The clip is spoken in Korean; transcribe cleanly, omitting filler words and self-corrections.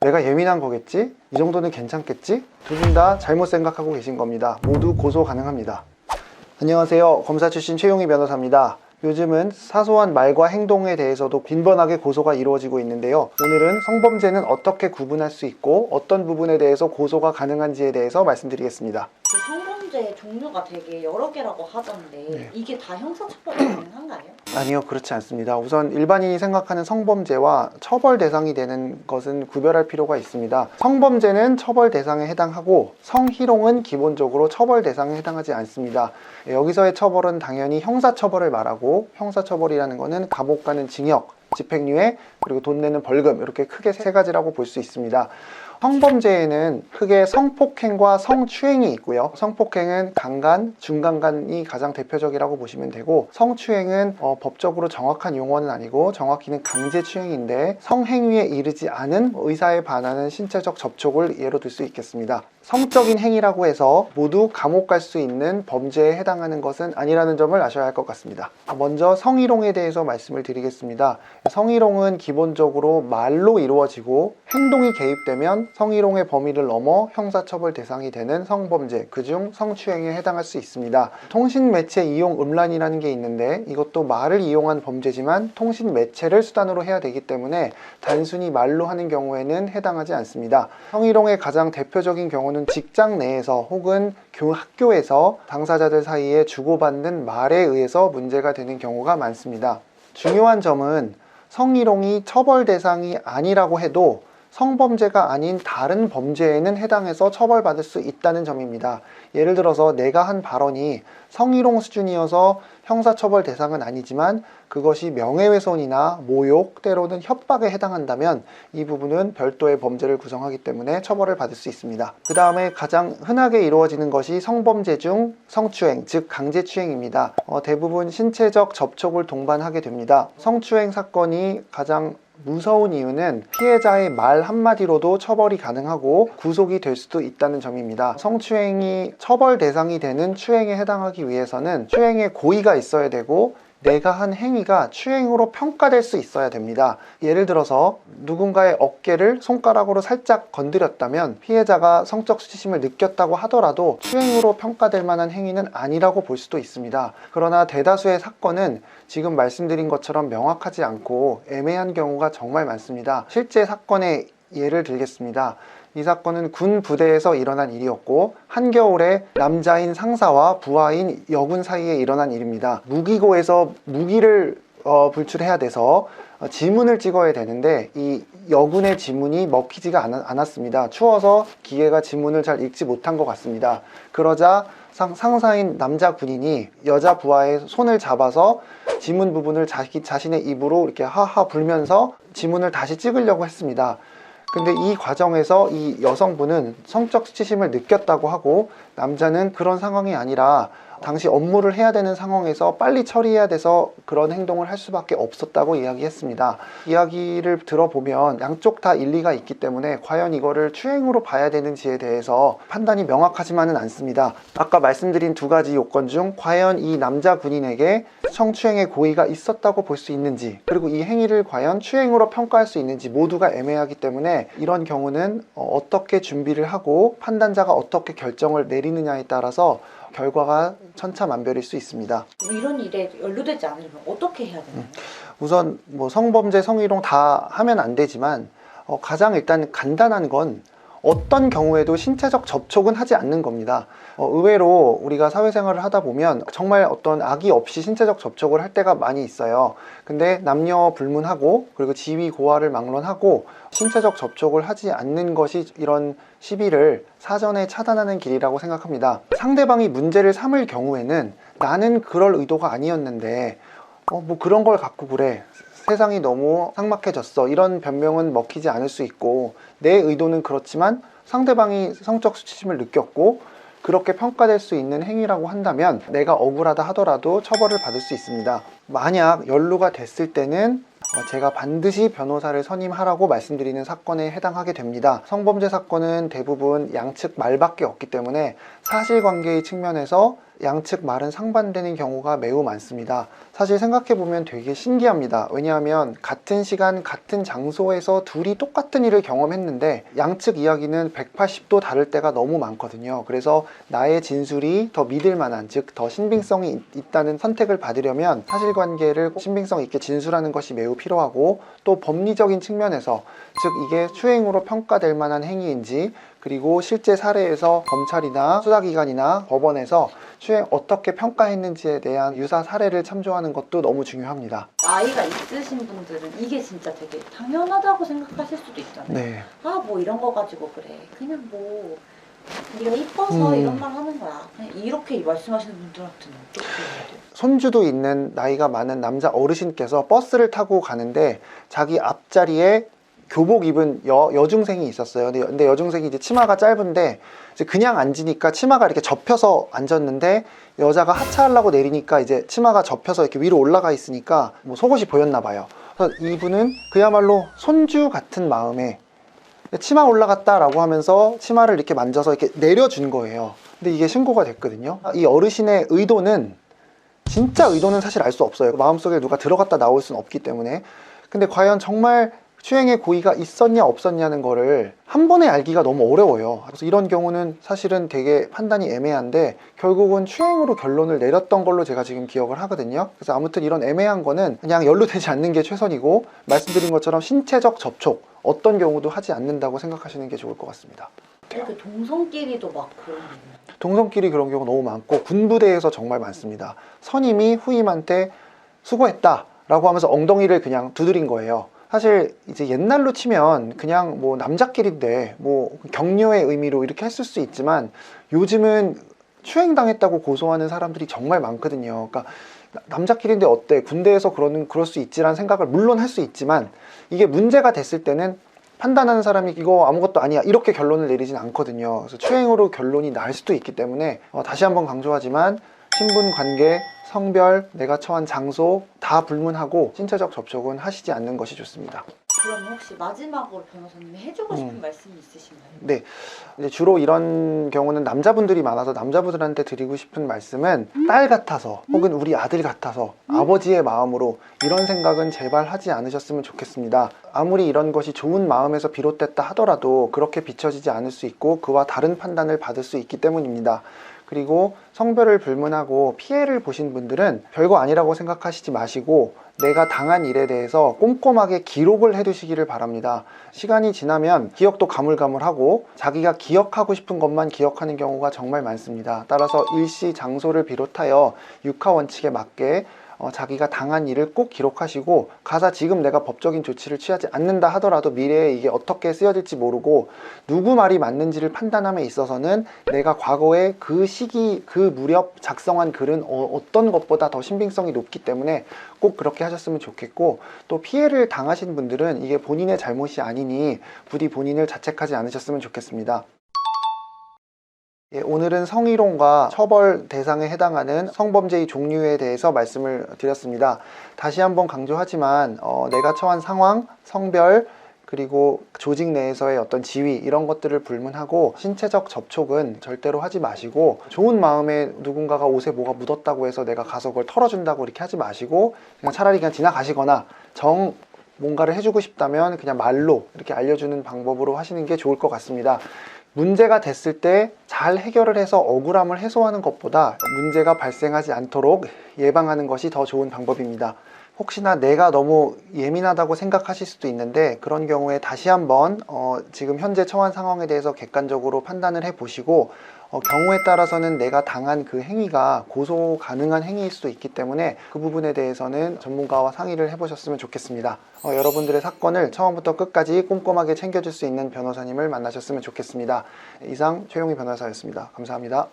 내가 예민한 거겠지? 이 정도는 괜찮겠지? 두 분 다 잘못 생각하고 계신 겁니다. 모두 고소 가능합니다. 안녕하세요. 검사 출신 최용희 변호사입니다. 요즘은 사소한 말과 행동에 대해서도 빈번하게 고소가 이루어지고 있는데요. 오늘은 성범죄는 어떻게 구분할 수 있고 어떤 부분에 대해서 고소가 가능한지에 대해서 말씀드리겠습니다. 그 성범죄 종류가 되게 여러 개라고 하던데 네. 이게 다 형사처벌 가능한가요? 아니요, 그렇지 않습니다. 우선 일반인이 생각하는 성범죄와 처벌 대상이 되는 것은 구별할 필요가 있습니다. 성범죄는 처벌 대상에 해당하고 성희롱은 기본적으로 처벌 대상에 해당하지 않습니다. 여기서의 처벌은 당연히 형사처벌을 말하고, 형사처벌이라는 것은 감옥 가는 징역, 집행유예, 그리고 돈 내는 벌금, 이렇게 크게 세 가지라고 볼 수 있습니다. 성범죄에는 크게 성폭행과 성추행이 있고요. 성폭행은 강간, 중강간이 가장 대표적이라고 보시면 되고, 성추행은 법적으로 정확한 용어는 아니고 정확히는 강제추행인데 성행위에 이르지 않은 의사에 반하는 신체적 접촉을 예로 들 수 있겠습니다. 성적인 행위라고 해서 모두 감옥 갈 수 있는 범죄에 해당하는 것은 아니라는 점을 아셔야 할 것 같습니다. 먼저 성희롱에 대해서 말씀을 드리겠습니다. 성희롱은 기본적으로 말로 이루어지고 행동이 개입되면 성희롱의 범위를 넘어 형사처벌 대상이 되는 성범죄, 그중 성추행에 해당할 수 있습니다. 통신매체 이용 음란이라는 게 있는데 이것도 말을 이용한 범죄지만 통신매체를 수단으로 해야 되기 때문에 단순히 말로 하는 경우에는 해당하지 않습니다. 성희롱의 가장 대표적인 경우는 직장 내에서 혹은 학교에서 당사자들 사이에 주고받는 말에 의해서 문제가 되는 경우가 많습니다. 중요한 점은 성희롱이 처벌 대상이 아니라고 해도 성범죄가 아닌 다른 범죄에는 해당해서 처벌받을 수 있다는 점입니다. 예를 들어서 내가 한 발언이 성희롱 수준이어서 형사처벌 대상은 아니지만 그것이 명예훼손이나 모욕, 때로는 협박에 해당한다면 이 부분은 별도의 범죄를 구성하기 때문에 처벌을 받을 수 있습니다. 그 다음에 가장 흔하게 이루어지는 것이 성범죄 중 성추행, 즉 강제추행입니다. 대부분 신체적 접촉을 동반하게 됩니다. 성추행 사건이 가장 무서운 이유는 피해자의 말 한마디로도 처벌이 가능하고 구속이 될 수도 있다는 점입니다. 성추행이 처벌 대상이 되는 추행에 해당하기 위해서는 추행의 고의가 있어야 되고 내가 한 행위가 추행으로 평가될 수 있어야 됩니다. 예를 들어서 누군가의 어깨를 손가락으로 살짝 건드렸다면 피해자가 성적 수치심을 느꼈다고 하더라도 추행으로 평가될 만한 행위는 아니라고 볼 수도 있습니다. 그러나 대다수의 사건은 지금 말씀드린 것처럼 명확하지 않고 애매한 경우가 정말 많습니다. 실제 사건의 예를 들겠습니다. 이 사건은 군 부대에서 일어난 일이었고 한겨울에 남자인 상사와 부하인 여군 사이에 일어난 일입니다. 무기고에서 무기를 불출해야 돼서 지문을 찍어야 되는데 이 여군의 지문이 먹히지가 않았습니다. 추워서 기계가 지문을 잘 읽지 못한 것 같습니다. 그러자 상사인 남자 군인이 여자 부하의 손을 잡아서 지문 부분을 자신의 입으로 이렇게 하하 불면서 지문을 다시 찍으려고 했습니다. 근데 이 과정에서 이 여성분은 성적 수치심을 느꼈다고 하고 남자는 그런 상황이 아니라 당시 업무를 해야 되는 상황에서 빨리 처리해야 돼서 그런 행동을 할 수밖에 없었다고 이야기했습니다. 이야기를 들어보면 양쪽 다 일리가 있기 때문에 과연 이거를 추행으로 봐야 되는지에 대해서 판단이 명확하지만은 않습니다. 아까 말씀드린 두 가지 요건 중 과연 이 남자 군인에게 성추행의 고의가 있었다고 볼 수 있는지, 그리고 이 행위를 과연 추행으로 평가할 수 있는지 모두가 애매하기 때문에 이런 경우는 어떻게 준비를 하고 판단자가 어떻게 결정을 내리느냐에 따라서 결과가 천차만별일 수 있습니다. 이런 일에 연루되지 않으면 어떻게 해야 되나요? 우선 성범죄, 성희롱 다 하면 안 되지만 가장 일단 간단한 건 어떤 경우에도 신체적 접촉은 하지 않는 겁니다. 의외로 우리가 사회생활을 하다 보면 정말 어떤 악의 없이 신체적 접촉을 할 때가 많이 있어요. 근데 남녀 불문하고 그리고 지위 고하를 막론하고 신체적 접촉을 하지 않는 것이 이런 시비를 사전에 차단하는 길이라고 생각합니다. 상대방이 문제를 삼을 경우에는 나는 그럴 의도가 아니었는데 그런 걸 갖고 그래, 세상이 너무 삭막해졌어, 이런 변명은 먹히지 않을 수 있고 내 의도는 그렇지만 상대방이 성적 수치심을 느꼈고 그렇게 평가될 수 있는 행위라고 한다면 내가 억울하다 하더라도 처벌을 받을 수 있습니다. 만약 연루가 됐을 때는 제가 반드시 변호사를 선임하라고 말씀드리는 사건에 해당하게 됩니다. 성범죄 사건은 대부분 양측 말밖에 없기 때문에 사실관계의 측면에서 양측 말은 상반되는 경우가 매우 많습니다. 사실 생각해보면 되게 신기합니다. 왜냐하면 같은 시간 같은 장소에서 둘이 똑같은 일을 경험했는데 양측 이야기는 180도 다를 때가 너무 많거든요. 그래서 나의 진술이 더 믿을 만한, 즉 더 신빙성이 있다는 선택을 받으려면 사실관계를 신빙성 있게 진술하는 것이 매우 필요하고, 또 법리적인 측면에서, 즉 이게 추행으로 평가될 만한 행위인지, 그리고 실제 사례에서 검찰이나 수사기관이나 법원에서 추행 어떻게 평가했는지에 대한 유사 사례를 참조하는 것도 너무 중요합니다. 나이가 있으신 분들은 이게 진짜 되게 당연하다고 생각하실 수도 있잖아요. 네. 아, 뭐 이런 거 가지고 그래. 그냥 뭐 네가 이뻐서 이런 말 하는 거야. 그냥 이렇게 말씀하시는 분들한테는 어떻게 해야 돼요? 손주도 있는 나이가 많은 남자 어르신께서 버스를 타고 가는데 자기 앞자리에 교복 입은 여중생이 있었어요. 근데 여중생이 이제 치마가 짧은데 이제 그냥 앉으니까 치마가 이렇게 접혀서 앉았는데, 여자가 하차하려고 내리니까 이제 치마가 접혀서 이렇게 위로 올라가 있으니까 뭐 속옷이 보였나 봐요. 그래서 이분은 그야말로 손주 같은 마음에 치마 올라갔다라고 하면서 치마를 이렇게 만져서 이렇게 내려준 거예요. 근데 이게 신고가 됐거든요. 이 어르신의 의도는, 진짜 의도는 사실 알 수 없어요. 마음속에 누가 들어갔다 나올 수는 없기 때문에. 근데 과연 정말 추행의 고의가 있었냐 없었냐는 거를 한 번에 알기가 너무 어려워요. 그래서 이런 경우는 사실은 되게 판단이 애매한데 결국은 추행으로 결론을 내렸던 걸로 제가 지금 기억을 하거든요. 그래서 아무튼 이런 애매한 거는 그냥 연루되지 않는 게 최선이고, 말씀드린 것처럼 신체적 접촉 어떤 경우도 하지 않는다고 생각하시는 게 좋을 것 같습니다. 이렇게 동성끼리도 막 그런 게 있나요? 동성끼리 그런 경우 너무 많고, 군부대에서 정말 많습니다. 선임이 후임한테 수고했다 라고 하면서 엉덩이를 그냥 두드린 거예요. 사실 이제 옛날로 치면 그냥 뭐 남자끼리인데 뭐 격려의 의미로 이렇게 했을 수 있지만, 요즘은 추행당했다고 고소하는 사람들이 정말 많거든요. 그러니까 남자끼리인데 어때? 군대에서 그럴 수 있지라는 생각을 물론 할 수 있지만, 이게 문제가 됐을 때는 판단하는 사람이 이거 아무것도 아니야 이렇게 결론을 내리진 않거든요. 그래서 추행으로 결론이 날 수도 있기 때문에 다시 한번 강조하지만, 신분 관계, 성별, 내가 처한 장소 다 불문하고 신체적 접촉은 하시지 않는 것이 좋습니다. 그럼 혹시 마지막으로 변호사님이 해주고 싶은 말씀이 있으신가요? 네, 이제 주로 이런 경우는 남자분들이 많아서 남자분들한테 드리고 싶은 말씀은, 딸 같아서 혹은 우리 아들 같아서 아버지의 마음으로 이런 생각은 제발 하지 않으셨으면 좋겠습니다. 아무리 이런 것이 좋은 마음에서 비롯됐다 하더라도 그렇게 비춰지지 않을 수 있고 그와 다른 판단을 받을 수 있기 때문입니다. 그리고 성별을 불문하고 피해를 보신 분들은 별거 아니라고 생각하시지 마시고 내가 당한 일에 대해서 꼼꼼하게 기록을 해두시기를 바랍니다. 시간이 지나면 기억도 가물가물하고 자기가 기억하고 싶은 것만 기억하는 경우가 정말 많습니다. 따라서 일시 장소를 비롯하여 육하 원칙에 맞게 자기가 당한 일을 꼭 기록하시고, 가사 지금 내가 법적인 조치를 취하지 않는다 하더라도 미래에 이게 어떻게 쓰여질지 모르고 누구 말이 맞는지를 판단함에 있어서는 내가 과거에 그 시기 그 무렵 작성한 글은 어떤 것보다 더 신빙성이 높기 때문에 꼭 그렇게 하셨으면 좋겠고, 또 피해를 당하신 분들은 이게 본인의 잘못이 아니니 부디 본인을 자책하지 않으셨으면 좋겠습니다. 예, 오늘은 성희롱과 처벌 대상에 해당하는 성범죄의 종류에 대해서 말씀을 드렸습니다. 다시 한번 강조하지만 내가 처한 상황, 성별, 그리고 조직 내에서의 어떤 지위 이런 것들을 불문하고 신체적 접촉은 절대로 하지 마시고, 좋은 마음에 누군가가 옷에 뭐가 묻었다고 해서 내가 가서 그걸 털어준다고 이렇게 하지 마시고, 그냥 차라리 그냥 지나가시거나 뭔가를 해주고 싶다면 그냥 말로 이렇게 알려주는 방법으로 하시는 게 좋을 것 같습니다. 문제가 됐을 때 잘 해결을 해서 억울함을 해소하는 것보다 문제가 발생하지 않도록 예방하는 것이 더 좋은 방법입니다. 혹시나 내가 너무 예민하다고 생각하실 수도 있는데, 그런 경우에 다시 한번 지금 현재 처한 상황에 대해서 객관적으로 판단을 해보시고, 경우에 따라서는 내가 당한 그 행위가 고소 가능한 행위일 수도 있기 때문에 그 부분에 대해서는 전문가와 상의를 해보셨으면 좋겠습니다. 여러분들의 사건을 처음부터 끝까지 꼼꼼하게 챙겨줄 수 있는 변호사님을 만나셨으면 좋겠습니다. 이상 최용희 변호사였습니다. 감사합니다.